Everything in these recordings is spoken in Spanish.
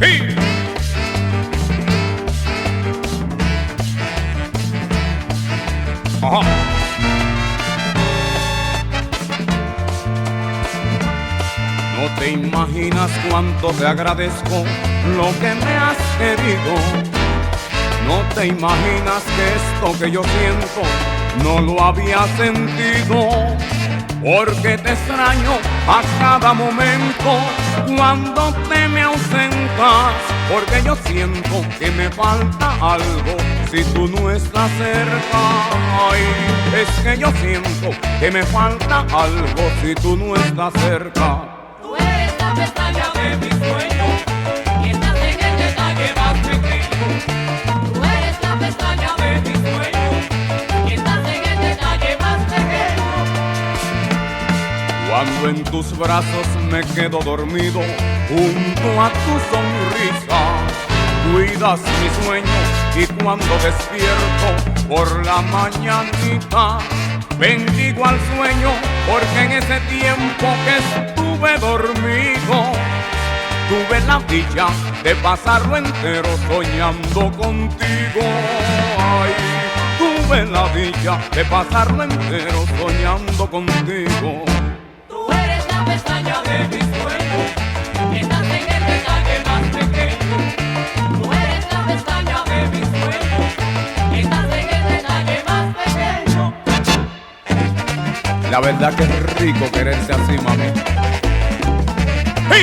¡Sí! Ajá. No te imaginas cuánto te agradezco lo que me has querido. No te imaginas que esto que yo siento no lo había sentido. Porque te extraño a cada momento cuando te me ausentas. Porque yo siento que me falta algo si tú no estás cerca. Ay, es que yo siento que me falta algo si tú no estás cerca. Tú eres la pestaña de mis sueños y estás en el detalle más pequeño. Tú eres la pestaña de mis sueños y estás en el detalle más pequeño. Cuando en tus brazos me quedo dormido junto a tu sonrisa, cuidas mi sueño y cuando despierto por la mañanita, bendigo al sueño porque en ese tiempo que estuve dormido tuve la dicha de pasarlo entero soñando contigo. Ay, tuve la dicha de pasarlo entero soñando contigo. Tú eres la pestaña de mis sueños y estás en el detalle más pequeño. Tú eres la pestaña de mis sueños y estás en el detalle más pequeño. La verdad que es rico quererse así, mami. ¡Sí!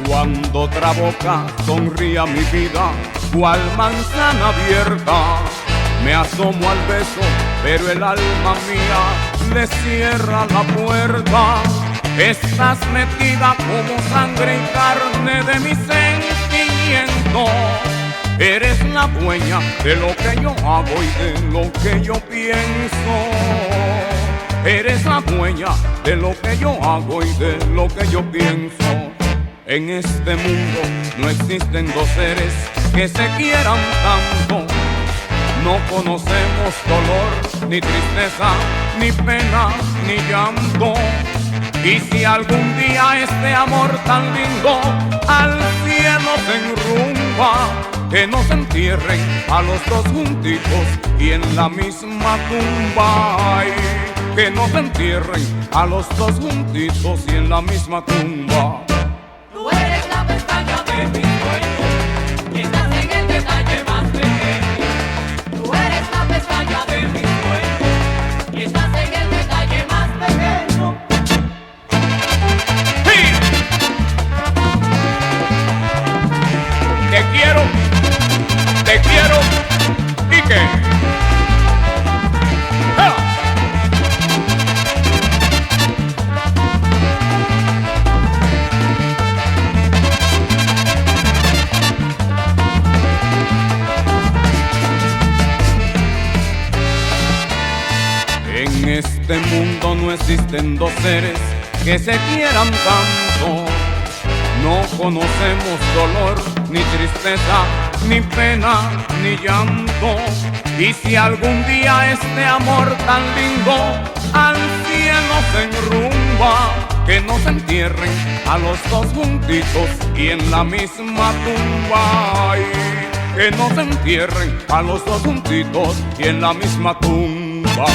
Cuando otra boca sonría mi vida, cual manzana abierta, me asomo al beso, pero el alma mía le cierra la puerta. Estás metida como sangre y carne de mi sentimiento. Eres la dueña de lo que yo hago y de lo que yo pienso. Eres la dueña de lo que yo hago y de lo que yo pienso. En este mundo no existen dos seres que se quieran tanto. No conocemos dolor, ni tristeza, ni pena, ni llanto. Y si algún día este amor tan lindo al cielo se enrumba, que nos entierren a los dos juntitos y en la misma tumba. Ay, que nos entierren a los dos juntitos y en la misma tumba. Tú eres la pestaña de mis sueños y estás en el detalle más pequeño. Tú eres la pestaña de mis sueños y estás en el detalle más pequeño. ¡Sí! Te quiero, ¿y qué? ¡Ah! En este mundo no existen dos seres que se quieran tanto. No conocemos dolor, ni tristeza, ni pena, ni llanto. Y si algún día este amor tan lindo al cielo se enrumba, que nos entierren a los dos juntitos y en la misma tumba. Ay, que nos entierren a los dos juntitos y en la misma tumba.